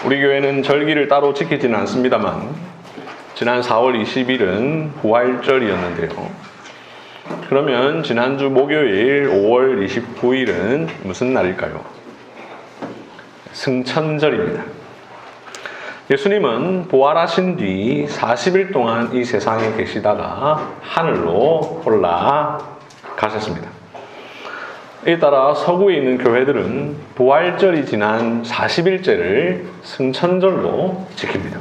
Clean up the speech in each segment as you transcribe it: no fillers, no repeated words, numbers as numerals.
우리 교회는 절기를 따로 지키지는 않습니다만 지난 4월 20일은 부활절이었는데요. 그러면 지난주 목요일 5월 29일은 무슨 날일까요? 승천절입니다. 예수님은 부활하신 뒤 40일 동안 이 세상에 계시다가 하늘로 올라가셨습니다. 이에 따라 서구에 있는 교회들은 부활절이 지난 40일째를 승천절로 지킵니다.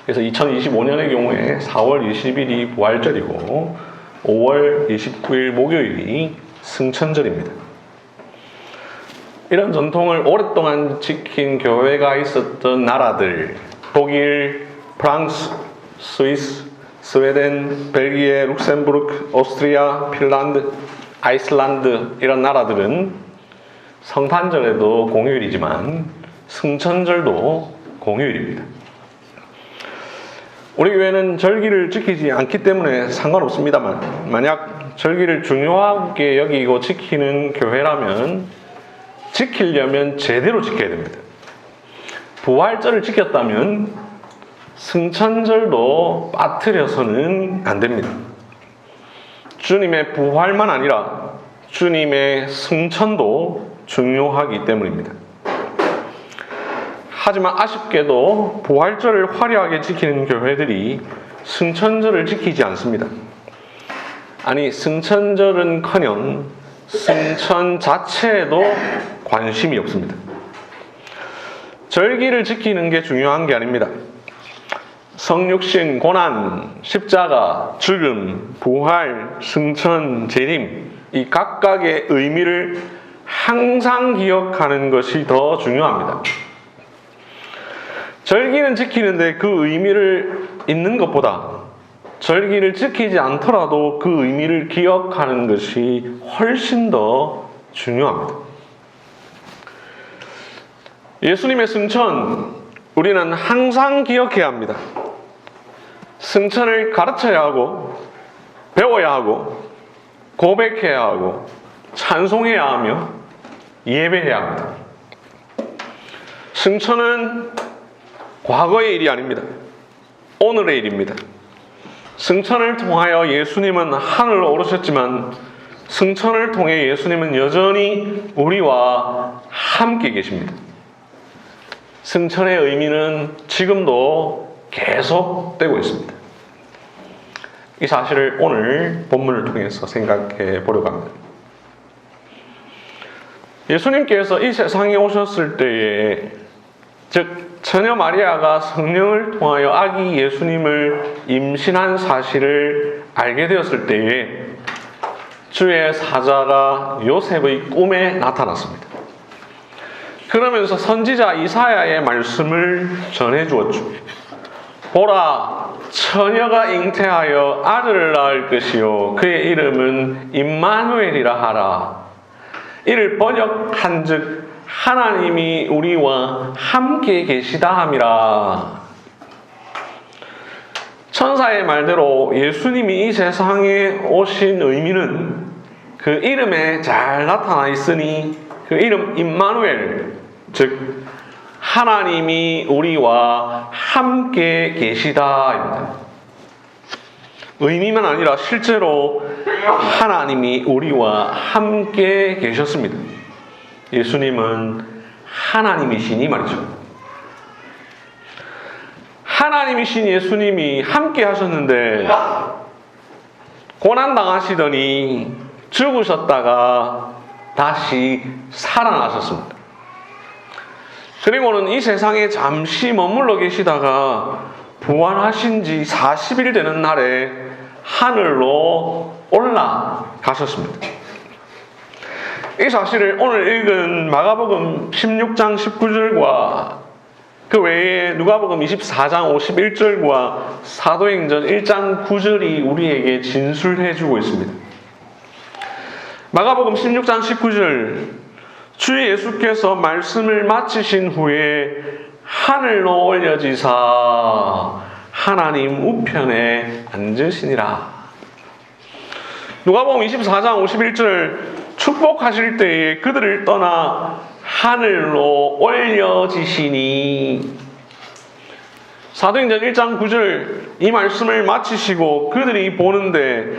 그래서 2025년의 경우에 4월 20일이 부활절이고 5월 29일 목요일이 승천절입니다. 이런 전통을 오랫동안 지킨 교회가 있었던 나라들, 독일, 프랑스, 스위스, 스웨덴, 벨기에, 룩셈부르크, 오스트리아, 핀란드, 아이슬란드 이런 나라들은 성탄절에도 공휴일이지만 승천절도 공휴일입니다. 우리 교회는 절기를 지키지 않기 때문에 상관없습니다만 만약 절기를 중요하게 여기고 지키는 교회라면 지키려면 제대로 지켜야 됩니다. 부활절을 지켰다면 승천절도 빠뜨려서는 안 됩니다. 주님의 부활만 아니라 주님의 승천도 중요하기 때문입니다. 하지만 아쉽게도 부활절을 화려하게 지키는 교회들이 승천절을 지키지 않습니다. 아니, 승천절은커녕 승천 자체에도 관심이 없습니다. 절기를 지키는 게 중요한 게 아닙니다. 성육신, 고난, 십자가, 죽음, 부활, 승천, 재림 이 각각의 의미를 항상 기억하는 것이 더 중요합니다. 절기는 지키는데 그 의미를 잊는 것보다 절기를 지키지 않더라도 그 의미를 기억하는 것이 훨씬 더 중요합니다. 예수님의 승천, 우리는 항상 기억해야 합니다. 승천을 가르쳐야 하고, 배워야 하고, 고백해야 하고, 찬송해야 하며, 예배해야 합니다. 승천은 과거의 일이 아닙니다. 오늘의 일입니다. 승천을 통하여 예수님은 하늘로 오르셨지만 승천을 통해 예수님은 여전히 우리와 함께 계십니다. 승천의 의미는 지금도 계속되고 있습니다. 이 사실을 오늘 본문을 통해서 생각해 보려고 합니다. 예수님께서 이 세상에 오셨을 때에 즉 처녀 마리아가 성령을 통하여 아기 예수님을 임신한 사실을 알게 되었을 때에 주의 사자가 요셉의 꿈에 나타났습니다. 그러면서 선지자 이사야의 말씀을 전해주었죠. 보라, 처녀가 잉태하여 아들을 낳을 것이요 그의 이름은 임마누엘이라 하라. 이를 번역한즉 하나님이 우리와 함께 계시다 함이라. 천사의 말대로 예수님이 이 세상에 오신 의미는 그 이름에 잘 나타나 있으니 그 이름 임마누엘, 즉 하나님이 우리와 함께 계시다입니다. 의미만 아니라 실제로 하나님이 우리와 함께 계셨습니다. 예수님은 하나님이시니 말이죠. 하나님이신 예수님이 함께 하셨는데 고난당하시더니 죽으셨다가 다시 살아나셨습니다. 그리고는 이 세상에 잠시 머물러 계시다가 부활하신 지 40일 되는 날에 하늘로 올라가셨습니다. 이 사실을 오늘 읽은 마가복음 16장 19절과 그 외에 누가복음 24장 51절과 사도행전 1장 9절이 우리에게 진술해주고 있습니다. 마가복음 16장 19절, 주 예수께서 말씀을 마치신 후에 하늘로 올려지사 하나님 우편에 앉으시니라. 누가복음 24장 51절, 축복하실 때에 그들을 떠나 하늘로 올려지시니. 사도행전 1장 9절 이 말씀을 마치시고 그들이 보는데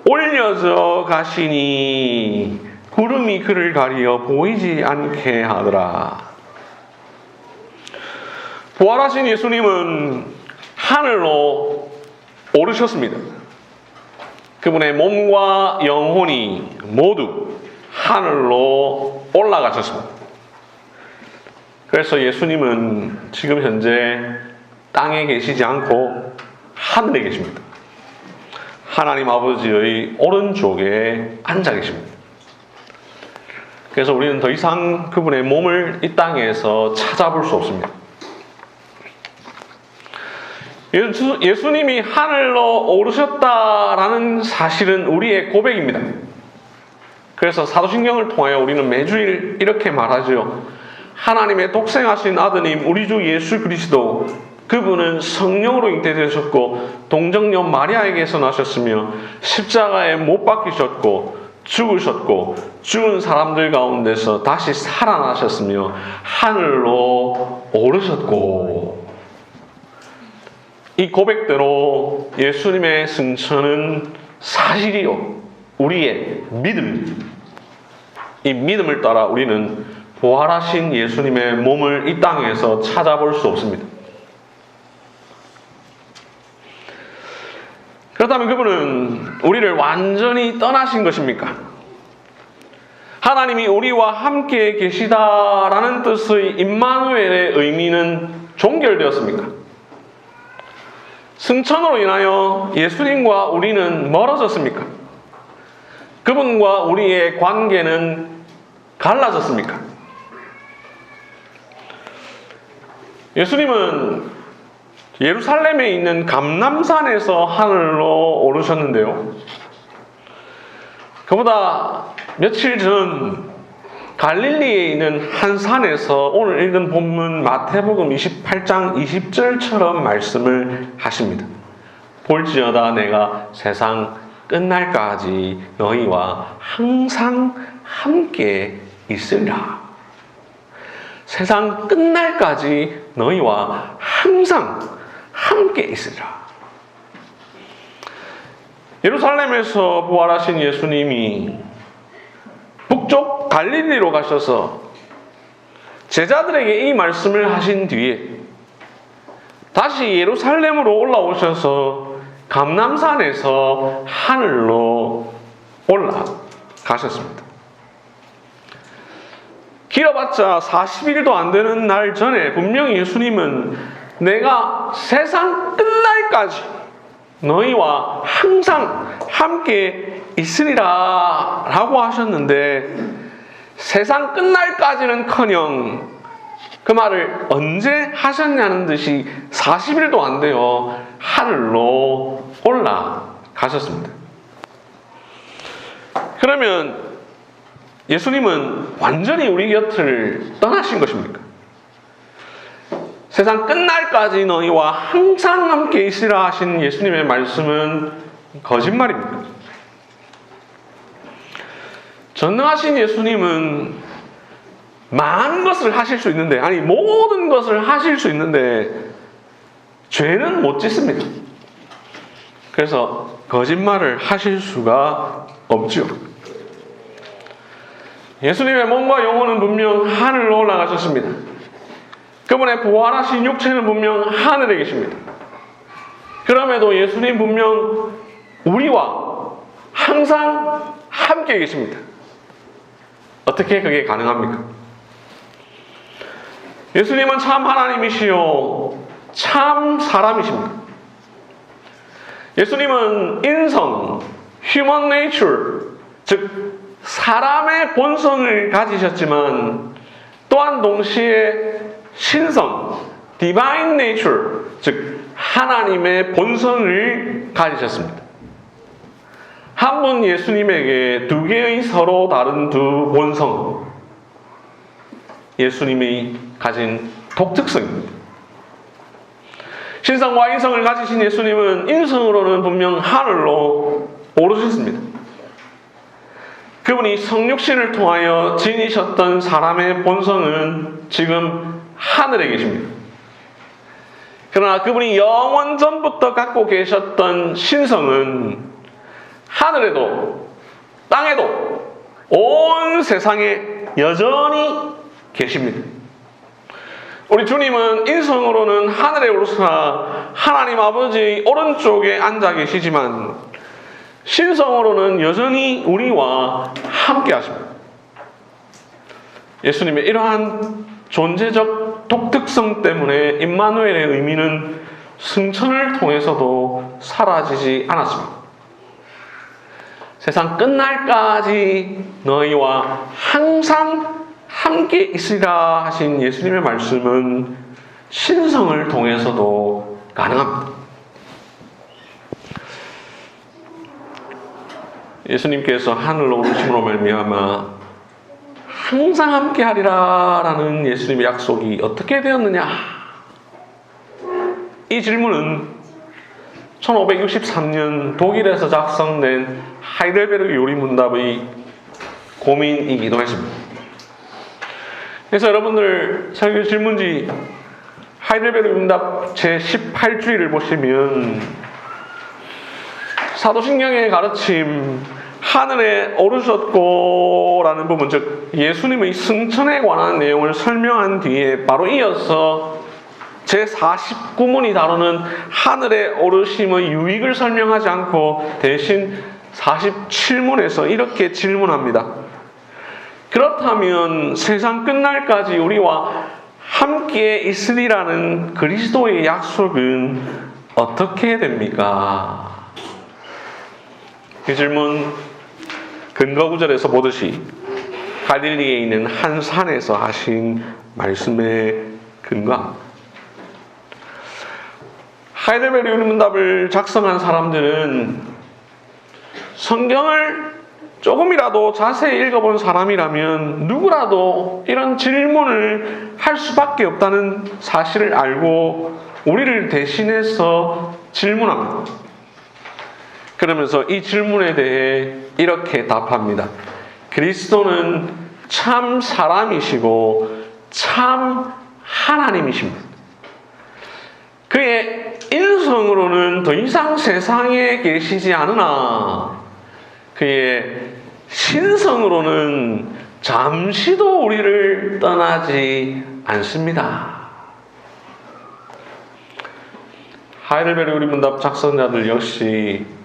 올려져 가시니 구름이 그를 가리어 보이지 않게 하더라. 부활하신 예수님은 하늘로 오르셨습니다. 그분의 몸과 영혼이 모두 하늘로 올라가셨습니다. 그래서 예수님은 지금 현재 땅에 계시지 않고 하늘에 계십니다. 하나님 아버지의 오른쪽에 앉아 계십니다. 그래서 우리는 더 이상 그분의 몸을 이 땅에서 찾아볼 수 없습니다. 예수님이 하늘로 오르셨다라는 사실은 우리의 고백입니다. 그래서 사도신경을 통하여 우리는 매주일 이렇게 말하죠. 하나님의 독생하신 아드님 우리 주 예수 그리스도, 그분은 성령으로 잉태되셨고 동정녀 마리아에게서 나셨으며 십자가에 못 박히셨고 죽으셨고 죽은 사람들 가운데서 다시 살아나셨으며 하늘로 오르셨고. 이 고백대로 예수님의 승천은 사실이요 우리의 믿음입니다. 이 믿음을 따라 우리는 부활하신 예수님의 몸을 이 땅에서 찾아볼 수 없습니다. 그렇다면 그분은 우리를 완전히 떠나신 것입니까? 하나님이 우리와 함께 계시다라는 뜻의 임마누엘의 의미는 종결되었습니까? 승천으로 인하여 예수님과 우리는 멀어졌습니까? 그분과 우리의 관계는 갈라졌습니까? 예수님은 예루살렘에 있는 감람산에서 하늘로 오르셨는데요. 그보다 며칠 전 갈릴리에 있는 한 산에서 오늘 읽은 본문 마태복음 28장 20절처럼 말씀을 하십니다. 볼지어다 내가 세상 끝날까지 너희와 항상 함께 있으리라. 세상 끝날까지 너희와 항상 함께 있으리라. 예루살렘에서 부활하신 예수님이 북쪽 갈릴리로 가셔서 제자들에게 이 말씀을 하신 뒤에 다시 예루살렘으로 올라오셔서 감람산에서 하늘로 올라가셨습니다. 길어봤자 40일도 안 되는 날 전에 분명히 예수님은 내가 세상 끝날까지 너희와 항상 함께 있으리라 라고 하셨는데, 세상 끝날까지는커녕 그 말을 언제 하셨냐는 듯이 40일도 안 돼요 하늘로 올라가셨습니다. 그러면 예수님은 완전히 우리 곁을 떠나신 것입니까? 세상 끝날까지 너희와 항상 함께 있으라 하신 예수님의 말씀은 거짓말입니다. 전능하신 예수님은 많은 것을 하실 수 있는데, 아니 모든 것을 하실 수 있는데 죄는 못 짓습니다. 그래서 거짓말을 하실 수가 없죠. 예수님의 몸과 영혼은 분명 하늘로 올라가셨습니다. 그분의 부활하신 육체는 분명 하늘에 계십니다. 그럼에도 예수님 분명 우리와 항상 함께 계십니다. 어떻게 그게 가능합니까? 예수님은 참 하나님이시요 참 사람이십니다. 예수님은 인성, human nature, 즉 사람의 본성을 가지셨지만 또한 동시에 신성, divine nature, 즉 하나님의 본성을 가지셨습니다. 한 분 예수님에게 두 개의 서로 다른 두 본성, 예수님이 가진 독특성입니다. 신성과 인성을 가지신 예수님은 인성으로는 분명 하늘로 오르셨습니다. 그분이 성육신을 통하여 지니셨던 사람의 본성은 지금 하늘에 계십니다. 그러나 그분이 영원 전부터 갖고 계셨던 신성은 하늘에도 땅에도 온 세상에 여전히 계십니다. 우리 주님은 인성으로는 하늘에 오르사 하나님 아버지의 오른쪽에 앉아 계시지만 신성으로는 여전히 우리와 함께 하십니다. 예수님의 이러한 존재적 독특성 때문에 임마누엘의 의미는 승천을 통해서도 사라지지 않았습니다. 세상 끝날까지 너희와 항상 함께 있으리라 하신 예수님의 말씀은 신성을 통해서도 가능합니다. 예수님께서 하늘로 오르심으로 말미암아 항상 함께 하리라 라는 예수님의 약속이 어떻게 되었느냐? 이 질문은 1563년 독일에서 작성된 하이델베르크 요리문답의 고민이기도 했습니다. 그래서 여러분들 설교 질문지 하이델베르크 문답 제18주의를 보시면 사도신경의 가르침 하늘에 오르셨고 라는 부분, 즉 예수님의 승천에 관한 내용을 설명한 뒤에 바로 이어서 제49문이 다루는 하늘에 오르심의 유익을 설명하지 않고 대신 47문에서 이렇게 질문합니다. 그렇다면 세상 끝날까지 우리와 함께 있으리라는 그리스도의 약속은 어떻게 됩니까? 이 질문 근거 구절에서 보듯이 갈릴리에 있는 한 산에서 하신 말씀에 근거합니다. 하이델베르크 요리문답을 작성한 사람들은 성경을 조금이라도 자세히 읽어본 사람이라면 누구라도 이런 질문을 할 수밖에 없다는 사실을 알고 우리를 대신해서 질문합니다. 그러면서 이 질문에 대해 이렇게 답합니다. 그리스도는 참 사람이시고 참 하나님이십니다. 그의 인성으로는 더 이상 세상에 계시지 않으나 그의 신성으로는 잠시도 우리를 떠나지 않습니다. 하이델베르크 요리문답 작성자들 역시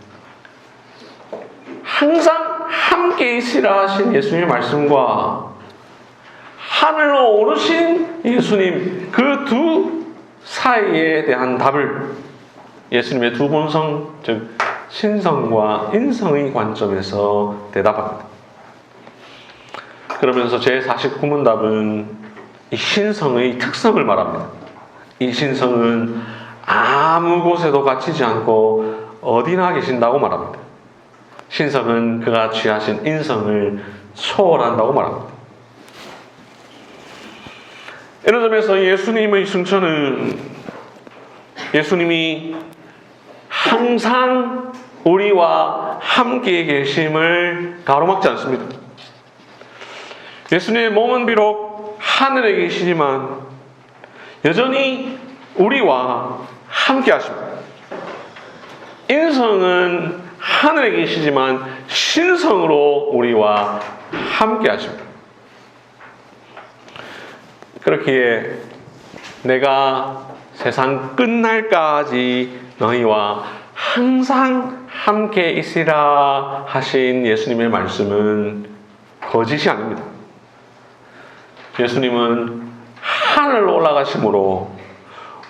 항상 함께 있으라 하신 예수님의 말씀과 하늘로 오르신 예수님, 그 두 사이에 대한 답을 예수님의 두 본성, 즉 신성과 인성의 관점에서 대답합니다. 그러면서 제49문답은 이 신성의 특성을 말합니다. 이 신성은 아무 곳에도 갇히지 않고 어디나 계신다고 말합니다. 신성은 그가 취하신 인성을 초월한다고 말합니다. 이런 점에서 예수님의 승천은 예수님이 항상 우리와 함께 계심을 가로막지 않습니다. 예수님의 몸은 비록 하늘에 계시지만 여전히 우리와 함께 하십니다. 인성은 하늘에 계시지만 신성으로 우리와 함께 하십니다. 그렇기에 내가 세상 끝날까지 너희와 항상 함께 있으리라 하신 예수님의 말씀은 거짓이 아닙니다. 예수님은 하늘로 올라가심으로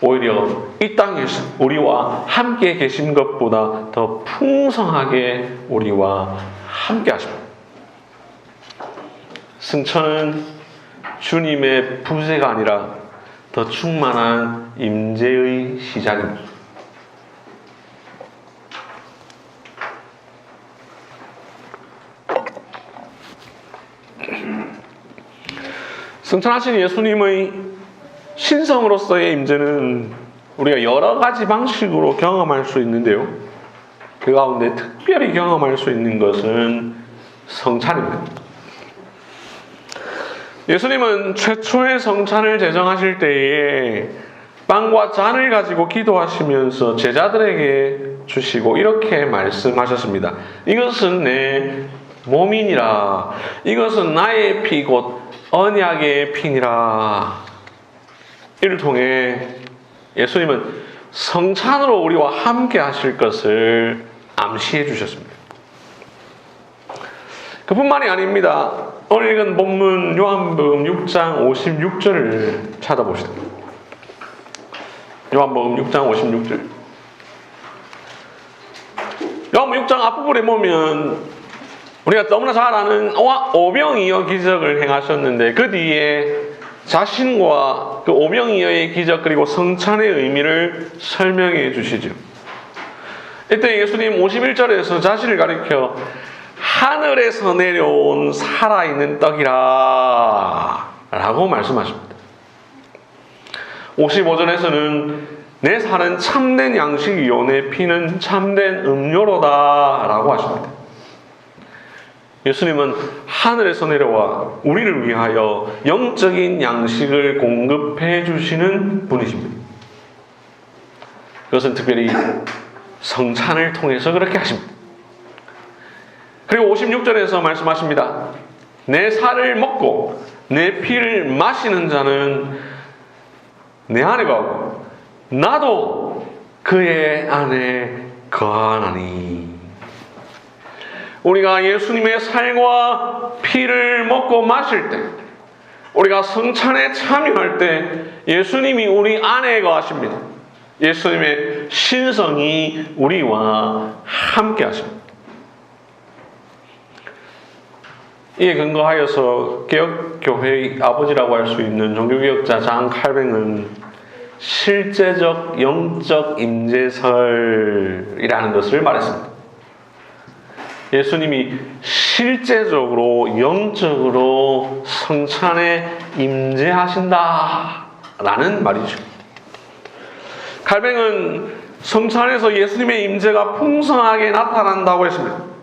오히려 이 땅에서 우리와 함께 계신 것보다 더 풍성하게 우리와 함께 하십니다. 승천은 주님의 부재가 아니라 더 충만한 임재의 시작입니다. 승천하신 예수님의 신성으로서의 임재는 우리가 여러 가지 방식으로 경험할 수 있는데요. 그 가운데 특별히 경험할 수 있는 것은 성찬입니다. 예수님은 최초의 성찬을 제정하실 때에 빵과 잔을 가지고 기도하시면서 제자들에게 주시고 이렇게 말씀하셨습니다. 이것은 내 몸이니라. 이것은 나의 피 곧 언약의 피니라. 이를 통해 예수님은 성찬으로 우리와 함께 하실 것을 암시해 주셨습니다. 그뿐만이 아닙니다. 오늘 읽은 본문 요한복음 6장 56절을 찾아보시다. 요한복음 6장 56절. 요한복음 6장 앞부분에 보면 우리가 너무나 잘 아는 오병이어 기적을 행하셨는데 그 뒤에 자신과 그 오병이어의 기적 그리고 성찬의 의미를 설명해 주시죠. 이때 예수님 51절에서 자신을 가리켜 하늘에서 내려온 살아있는 떡이라 라고 말씀하십니다. 55절에서는 내 살은 참된 양식이요 내 피는 참된 음료로다 라고 하십니다. 예수님은 하늘에서 내려와 우리를 위하여 영적인 양식을 공급해 주시는 분이십니다. 그것은 특별히 성찬을 통해서 그렇게 하십니다. 그리고 56절에서 말씀하십니다. 내 살을 먹고 내 피를 마시는 자는 내 안에 거하고 나도 그의 안에 거하나니. 우리가 예수님의 살과 피를 먹고 마실 때, 우리가 성찬에 참여할 때 예수님이 우리 안에 거하십니다. 예수님의 신성이 우리와 함께 하십니다. 이에 근거하여서 개혁교회의 아버지라고 할 수 있는 종교개혁자 장 칼뱅은 실제적 영적 임재설이라는 것을 말했습니다. 예수님이 실제적으로 영적으로 성찬에 임재하신다라는 말이죠. 칼뱅은 성찬에서 예수님의 임재가 풍성하게 나타난다고 했습니다.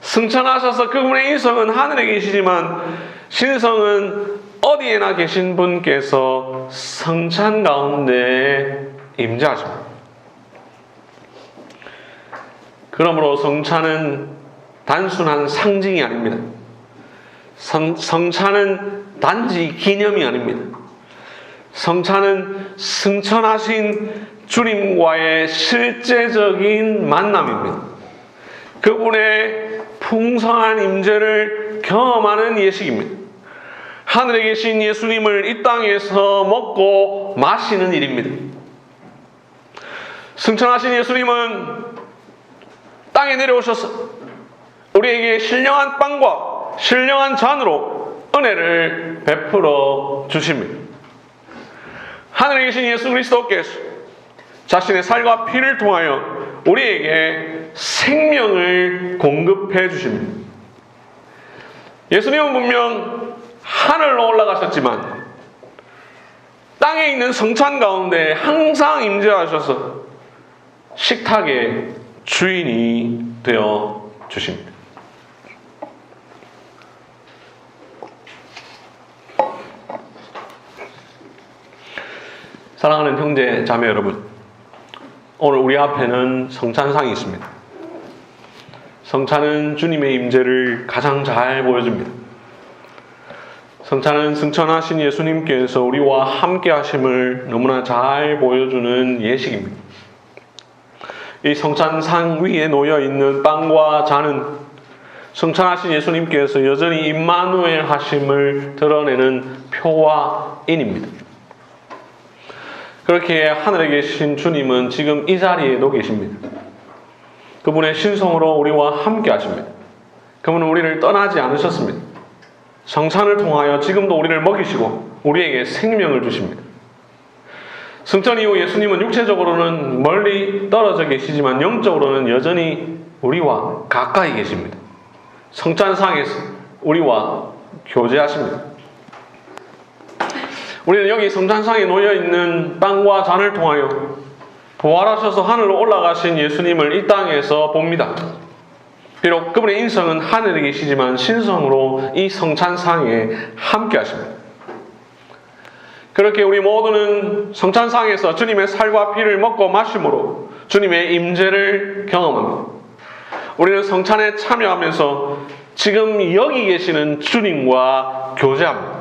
승천하셔서 그분의 인성은 하늘에 계시지만 신성은 어디에나 계신 분께서 성찬 가운데 임재하십니다. 그러므로 성찬은 단순한 상징이 아닙니다. 성찬은 단지 기념이 아닙니다. 성찬은 승천하신 주님과의 실제적인 만남입니다. 그분의 풍성한 임재를 경험하는 예식입니다. 하늘에 계신 예수님을 이 땅에서 먹고 마시는 일입니다. 승천하신 예수님은 땅에 내려오셔서 우리에게 신령한 빵과 신령한 잔으로 은혜를 베풀어 주십니다. 하늘에 계신 예수 그리스도께서 자신의 살과 피를 통하여 우리에게 생명을 공급해 주십니다. 예수님은 분명 하늘로 올라가셨지만 땅에 있는 성찬 가운데 항상 임재하셔서 식탁의 주인이 되어 주십니다. 사랑하는 형제 자매 여러분, 오늘 우리 앞에는 성찬상이 있습니다. 성찬은 주님의 임재를 가장 잘 보여줍니다. 성찬은 승천하신 예수님께서 우리와 함께 하심을 너무나 잘 보여주는 예식입니다. 이 성찬상 위에 놓여 있는 빵과 잔은 승천하신 예수님께서 여전히 임마누엘 하심을 드러내는 표와 인입니다. 그렇게 하늘에 계신 주님은 지금 이 자리에도 계십니다. 그분의 신성으로 우리와 함께 하십니다. 그분은 우리를 떠나지 않으셨습니다. 성찬을 통하여 지금도 우리를 먹이시고 우리에게 생명을 주십니다. 승천 이후 예수님은 육체적으로는 멀리 떨어져 계시지만 영적으로는 여전히 우리와 가까이 계십니다. 성찬상에서 우리와 교제하십니다. 우리는 여기 성찬상에 놓여있는 빵과 잔을 통하여 부활하셔서 하늘로 올라가신 예수님을 이 땅에서 봅니다. 비록 그분의 인성은 하늘에 계시지만 신성으로 이 성찬상에 함께 하십니다. 그렇게 우리 모두는 성찬상에서 주님의 살과 피를 먹고 마심으로 주님의 임재를 경험합니다. 우리는 성찬에 참여하면서 지금 여기 계시는 주님과 교제합니다.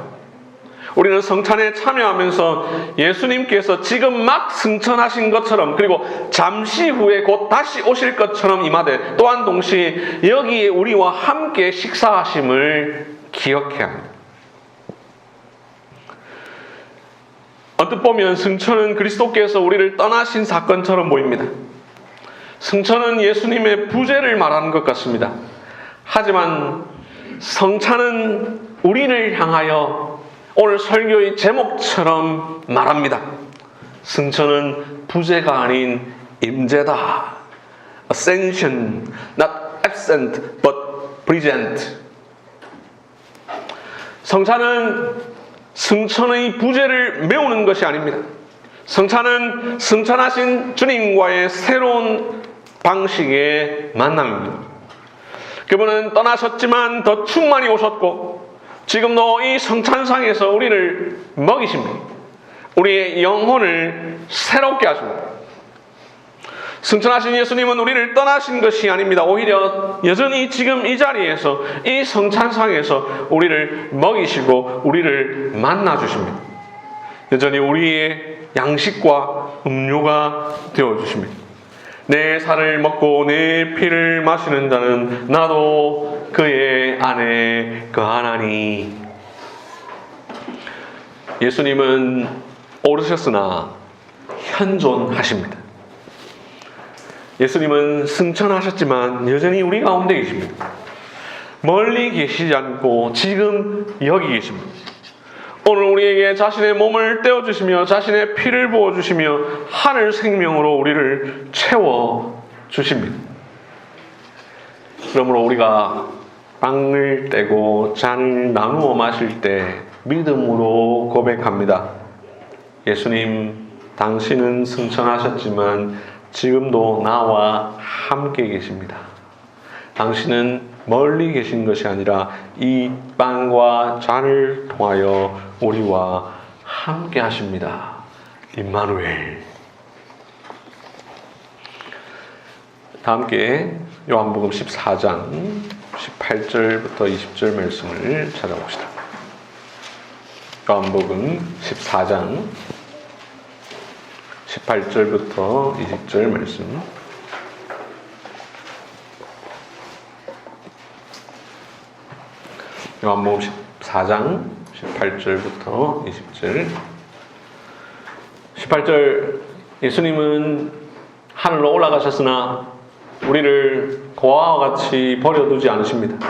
우리는 성찬에 참여하면서 예수님께서 지금 막 승천하신 것처럼, 그리고 잠시 후에 곧 다시 오실 것처럼 임하되, 또한 동시에 여기에 우리와 함께 식사하심을 기억해야 합니다. 언뜻 보면 승천은 그리스도께서 우리를 떠나신 사건처럼 보입니다. 승천은 예수님의 부재를 말하는 것 같습니다. 하지만 성찬은 우리를 향하여 오늘 설교의 제목처럼 말합니다. 승천은 부재가 아닌 임재다. Ascension, not absent, but present. 성찬은 승천의 부재를 메우는 것이 아닙니다. 성찬은 승천하신 주님과의 새로운 방식의 만남입니다. 그분은 떠나셨지만 더 충만히 오셨고 지금도 이 성찬상에서 우리를 먹이십니다. 우리의 영혼을 새롭게 하십니다. 승천하신 예수님은 우리를 떠나신 것이 아닙니다. 오히려 여전히 지금 이 자리에서, 이 성찬상에서 우리를 먹이시고 우리를 만나주십니다. 여전히 우리의 양식과 음료가 되어주십니다. 내 살을 먹고 내 피를 마시는 자는 나도 그의 안에 거하나니. 예수님은 오르셨으나 현존하십니다. 예수님은 승천하셨지만 여전히 우리 가운데 계십니다. 멀리 계시지 않고 지금 여기 계십니다. 오늘 우리에게 자신의 몸을 떼어주시며 자신의 피를 부어주시며 하늘 생명으로 우리를 채워주십니다. 그러므로 우리가 빵을 떼고 잔을 나누어 마실 때 믿음으로 고백합니다. 예수님, 당신은 승천하셨지만 지금도 나와 함께 계십니다. 당신은 멀리 계신 것이 아니라 이 빵과 잔을 통하여 우리와 함께 하십니다. 임마누엘. 다 함께 요한복음 14장 18절부터 20절 말씀을 찾아봅시다. 요한복음 14장 18절부터 20절 말씀. 요한복음 14장 18절부터 20절. 18절, 예수님은 하늘로 올라가셨으나 우리를 고아와 같이 버려두지 않으십니다.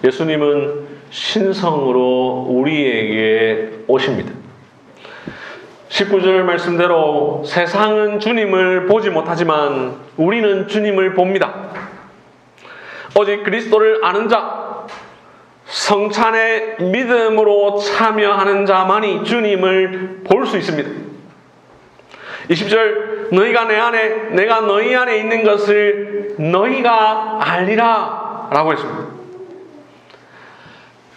예수님은 신성으로 우리에게 오십니다. 19절 말씀대로 세상은 주님을 보지 못하지만 우리는 주님을 봅니다. 오직 그리스도를 아는 자, 성찬에 믿음으로 참여하는 자만이 주님을 볼 수 있습니다. 20절, 너희가 내 안에, 내가 너희 안에 있는 것을 너희가 알리라 라고 했습니다.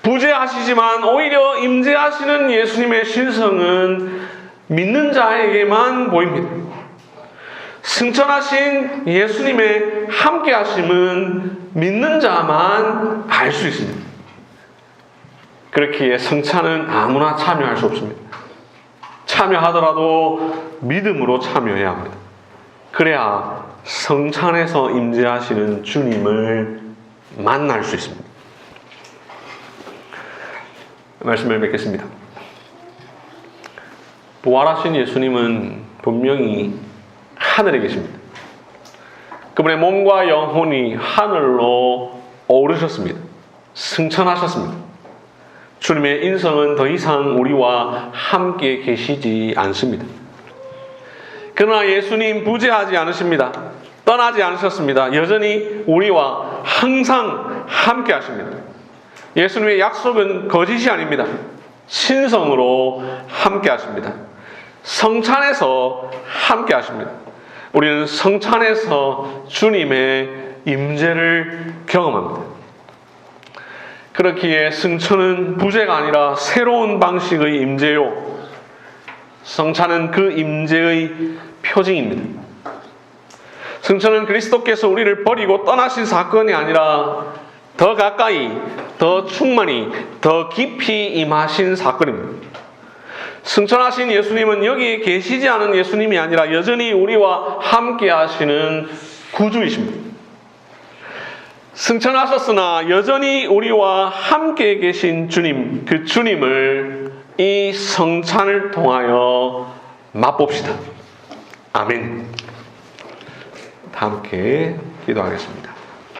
부재하시지만 오히려 임재하시는 예수님의 신성은 믿는 자에게만 보입니다. 승천하신 예수님의 함께하심은 믿는 자만 알 수 있습니다. 그렇기에 성찬은 아무나 참여할 수 없습니다. 참여하더라도 믿음으로 참여해야 합니다. 그래야 성찬에서 임재하시는 주님을 만날 수 있습니다. 말씀을 뵙겠습니다. 부활하신 예수님은 분명히 하늘에 계십니다. 그분의 몸과 영혼이 하늘로 오르셨습니다. 승천하셨습니다. 주님의 인성은 더 이상 우리와 함께 계시지 않습니다. 그러나 예수님 부재하지 않으십니다. 떠나지 않으셨습니다. 여전히 우리와 항상 함께 하십니다. 예수님의 약속은 거짓이 아닙니다. 신성으로 함께 하십니다. 성찬에서 함께 하십니다. 우리는 성찬에서 주님의 임재를 경험합니다. 그렇기에 승천은 부재가 아니라 새로운 방식의 임재요, 성찬은 그 임재의 표징입니다. 승천은 그리스도께서 우리를 버리고 떠나신 사건이 아니라 더 가까이, 더 충만히, 더 깊이 임하신 사건입니다. 승천하신 예수님은 여기에 계시지 않은 예수님이 아니라 여전히 우리와 함께 하시는 구주이십니다. 승천하셨으나 여전히 우리와 함께 계신 주님, 그 주님을 이 성찬을 통하여 맛봅시다. 아멘. 다 함께 기도하겠습니다.